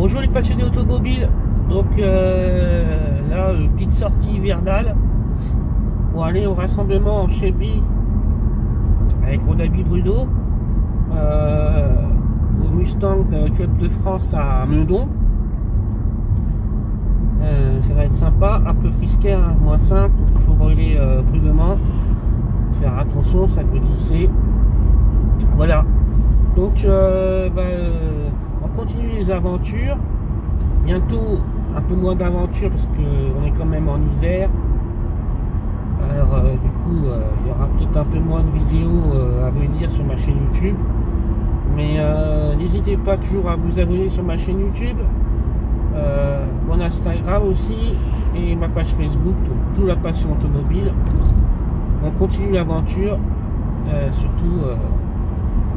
Bonjour les passionnés automobiles. Donc là, petite sortie hivernale pour aller au rassemblement en Chevy avec mon ami Bruno au Mustang Club de France à Meudon. Ça va être sympa, un peu frisquet, hein, moins simple, donc il faut rouler prudemment, faire attention, ça peut glisser. Voilà, donc on continue les aventures. Bientôt un peu moins d'aventures parce qu'on est quand même en hiver. Alors du coup il y aura peut-être un peu moins de vidéos à venir sur ma chaîne YouTube. Mais n'hésitez pas toujours à vous abonner sur ma chaîne YouTube, mon Instagram aussi et ma page Facebook, donc tout la passion automobile. On continue l'aventure, surtout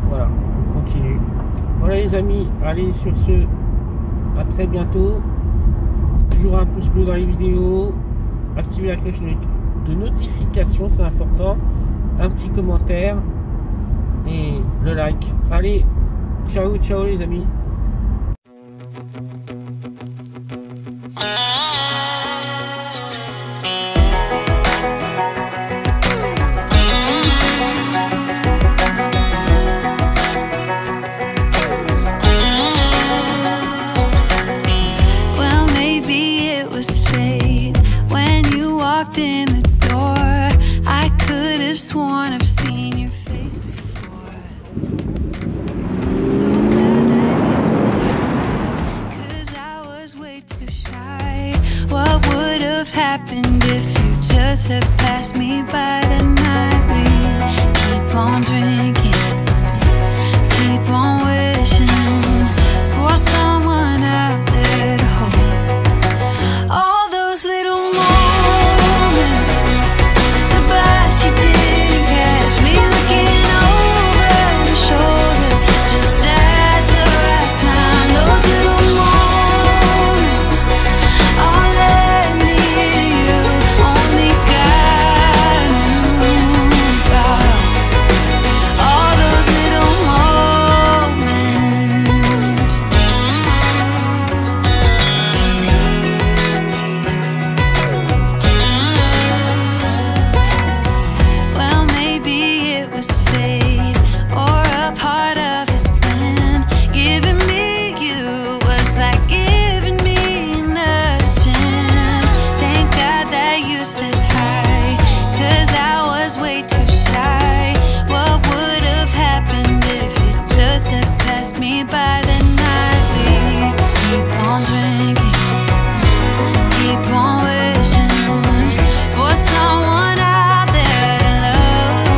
voilà, on continue. Voilà les amis, allez sur ce, à très bientôt. Toujours un pouce bleu dans les vidéos, activez la cloche de notification, c'est important, un petit commentaire et le like. Allez, ciao ciao les amis. In the door, I could have sworn I've seen your face before. So glad that you said hi, 'cause I was way too shy. What would have happened if you just had passed me by the night? We keep on drinking, keep on wishing for someone out there to hold. All those little by the night. We keep on drinking, keep on wishing for someone out there to love.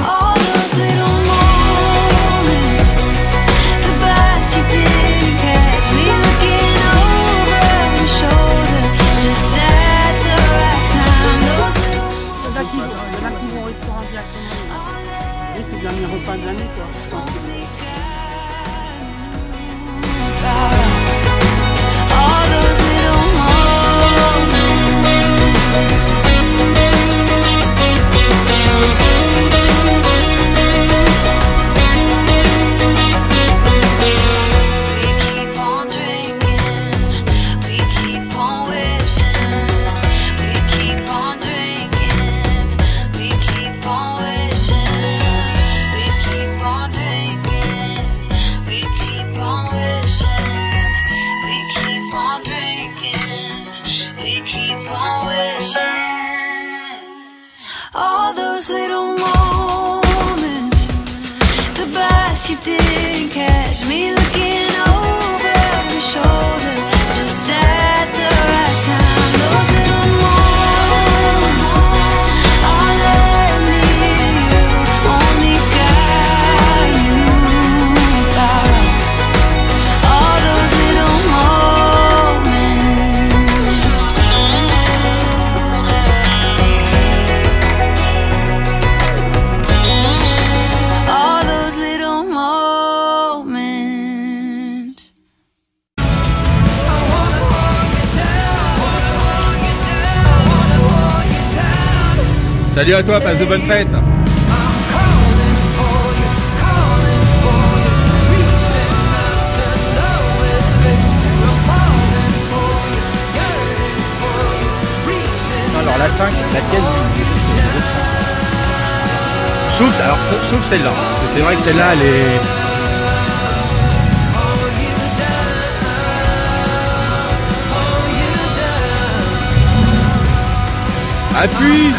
All those little moments, the bites you didn't catch, me looking over your shoulder just at the right time. Those little Il y en a qui vont au restaurant directement. Et c'est le dernier repas de l'année quoi. Je pense que... all those little moments, the bites you didn't catch, me looking over your shoulder just at the right time. Those little moments, all let me you, only got you. All those little moments. All those little moments. Salut à toi, passe de bonnes fêtes. Calling for you, reaching out to know if it's true. 5, laquelle sauf celle-là. C'est vrai que celle-là, elle est... Appuie.